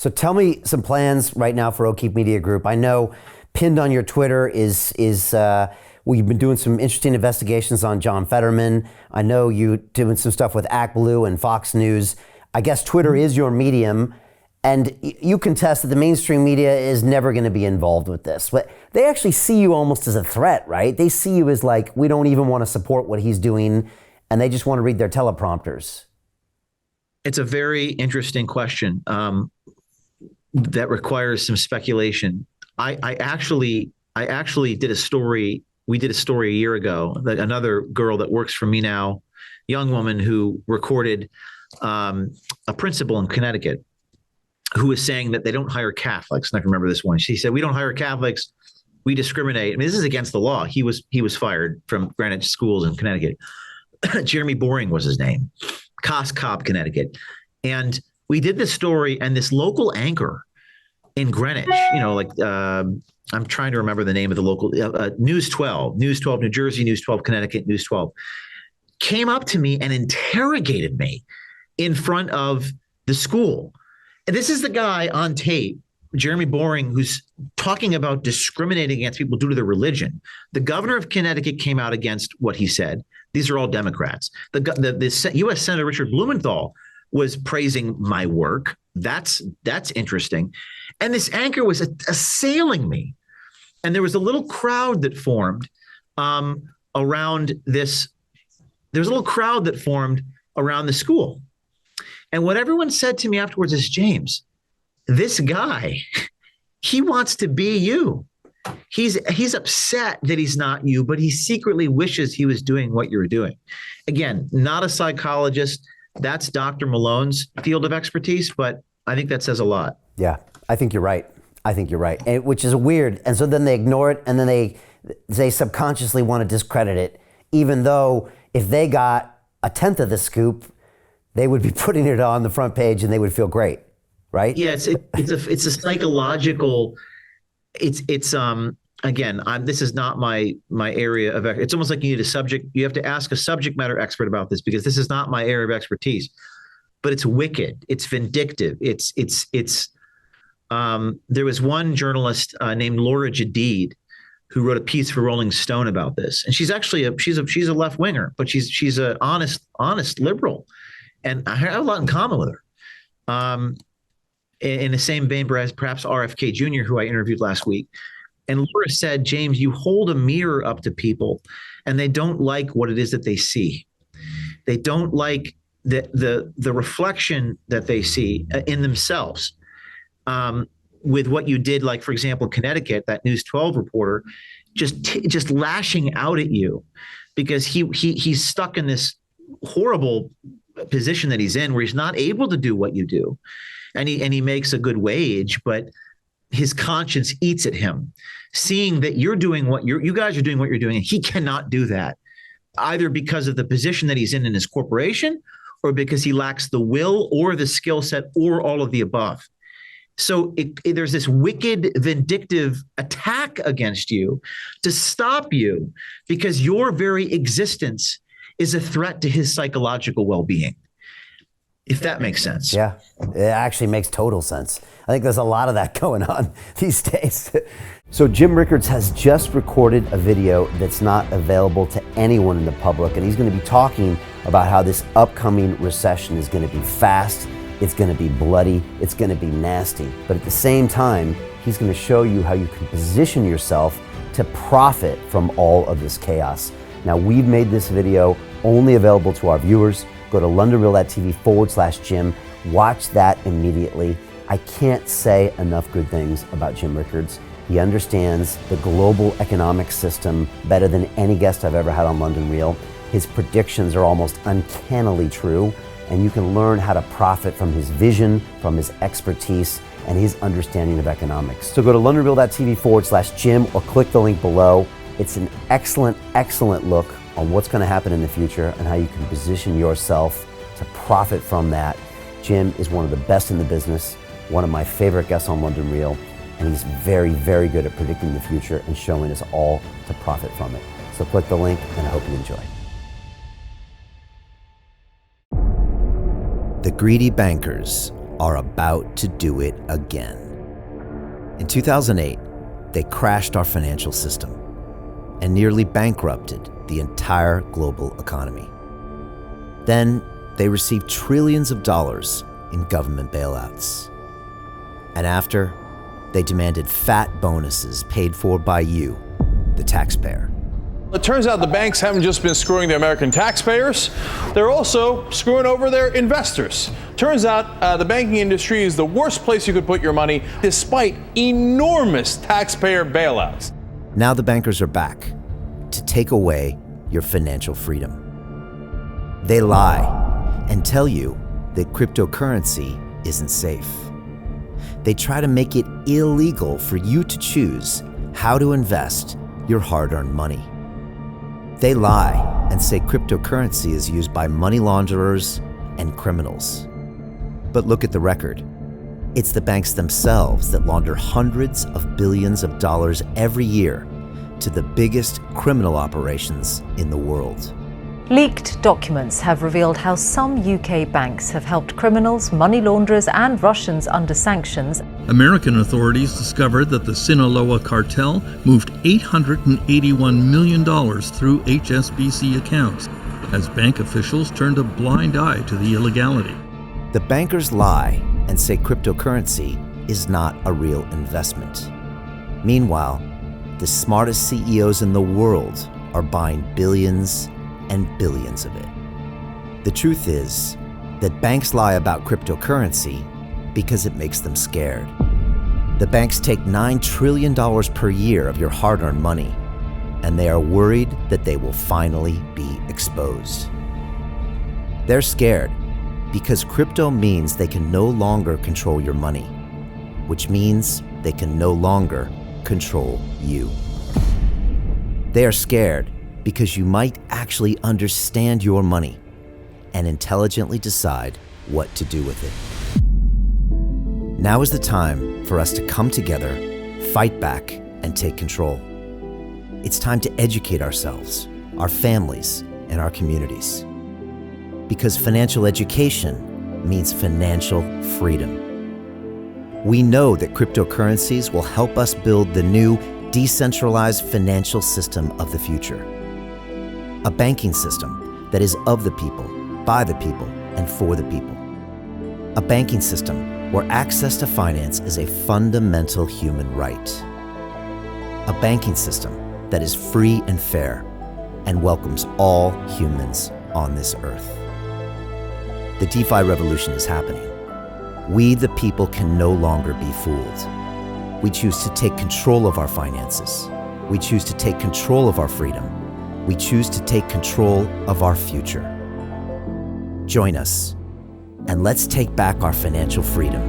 So tell me some plans right now for O'Keefe Media Group. I know pinned on your Twitter is you've been doing some interesting investigations on John Fetterman. I know you doing some stuff with ActBlue and Fox News. I guess Twitter is your medium, and you contest that the mainstream media is never going to be involved with this. But they actually see you almost as a threat, right? They see you as like, we don't even want to support what he's doing, and they just want to read their teleprompters. It's a very interesting question that requires some speculation. I actually did a story. We did a story a year ago that another girl that works for me now, young woman who recorded a principal in Connecticut who was saying that they don't hire Catholics. And I can remember this one. She said, "We don't hire Catholics. We discriminate." I mean, this is against the law. He was fired from Greenwich schools in Connecticut. Jeremy Boring was his name, Cobb, Connecticut. And we did this story, and this local anchor in Greenwich, I'm trying to remember the name of the local News 12, New Jersey, News 12, Connecticut, News 12, came up to me and interrogated me in front of the school. And this is the guy on tape, Jeremy Boring, who's talking about discriminating against people due to their religion. The governor of Connecticut came out against what he said. These are all Democrats. The U.S. Senator Richard Blumenthal was praising my work. That's interesting. And this anchor was assailing me. And there was a little crowd that formed around this. There's a little crowd that formed around the school. And what everyone said to me afterwards is, "James, this guy, he wants to be you. He's upset that he's not you, but he secretly wishes he was doing what you're doing." Again, not a psychologist. That's Dr. Malone's field of expertise, but I think that says a lot. Yeah, I think you're right. And, which is weird. And so then they ignore it, and then they subconsciously want to discredit it, even though if they got a tenth of the scoop, they would be putting it on the front page and they would feel great, right? Yeah, it's a psychological. Again, this is not my area of. It's almost like you have to ask a subject matter expert about this, because this is not my area of expertise. But it's wicked. It's vindictive. There was one journalist named Laura Jadid who wrote a piece for Rolling Stone about this, and she's actually she's a left winger, but she's an honest liberal, and I have a lot in common with her. In the same vein as perhaps RFK Jr., who I interviewed last week. And Laura said, "James, you hold a mirror up to people and they don't like what it is that they see. They don't like the reflection that they see in themselves." With what you did, like, for example, Connecticut, that News 12 reporter just lashing out at you because he's stuck in this horrible position that he's in where he's not able to do what you do. And he makes a good wage, but his conscience eats at him, seeing that you guys are doing what you're doing, and he cannot do that, either because of the position that he's in his corporation, or because he lacks the will or the skill set, or all of the above. So there's this wicked, vindictive attack against you to stop you, because your very existence is a threat to his psychological well-being. If that makes sense. Yeah, it actually makes total sense. I think there's a lot of that going on these days. So Jim Rickards has just recorded a video that's not available to anyone in the public, and he's going to be talking about how this upcoming recession is going to be fast, it's going to be bloody, it's going to be nasty. But at the same time, he's going to show you how you can position yourself to profit from all of this chaos. Now, we've made this video only available to our viewers. Go to londonreal.tv/Jim. Watch that immediately. I can't say enough good things about Jim Rickards. He understands the global economic system better than any guest I've ever had on London Real. His predictions are almost uncannily true, and you can learn how to profit from his vision, from his expertise, and his understanding of economics. So go to londonreal.tv/Jim or click the link below. It's an excellent, excellent look on what's going to happen in the future and how you can position yourself to profit from that. Jim is one of the best in the business, one of my favorite guests on London Real, and he's very, very good at predicting the future and showing us all to profit from it. So click the link, and I hope you enjoy. The greedy bankers, are about to do it again. In 2008, they crashed our financial system and nearly bankrupted the entire global economy. Then they received trillions of dollars in government bailouts. And after, they demanded fat bonuses paid for by you, the taxpayer. It turns out the banks haven't just been screwing the American taxpayers, they're also screwing over their investors. Turns out the banking industry is the worst place you could put your money, despite enormous taxpayer bailouts. Now the bankers are back to take away your financial freedom. They lie and tell you that cryptocurrency isn't safe. They try to make it illegal for you to choose how to invest your hard-earned money. They lie and say cryptocurrency is used by money launderers and criminals. But look at the record. It's the banks themselves that launder hundreds of billions of dollars every year to the biggest criminal operations in the world. Leaked documents have revealed how some UK banks have helped criminals, money launderers and Russians under sanctions. American authorities discovered that the Sinaloa cartel moved $881 million through HSBC accounts as bank officials turned a blind eye to the illegality. The bankers lie and say cryptocurrency is not a real investment. Meanwhile, the smartest CEOs in the world are buying billions and billions of it. The truth is that banks lie about cryptocurrency because it makes them scared. The banks take $9 trillion per year of your hard-earned money, and they are worried that they will finally be exposed. They're scared because crypto means they can no longer control your money, which means they can no longer control you. They are scared because you might actually understand your money and intelligently decide what to do with it. Now is the time for us to come together, fight back, and take control. It's time to educate ourselves, our families, and our communities. Because financial education means financial freedom. We know that cryptocurrencies will help us build the new decentralized financial system of the future. A banking system that is of the people, by the people, and for the people. A banking system where access to finance is a fundamental human right. A banking system that is free and fair and welcomes all humans on this earth. The DeFi revolution is happening. We, the people, can no longer be fooled. We choose to take control of our finances. We choose to take control of our freedom. We choose to take control of our future. Join us, and let's take back our financial freedom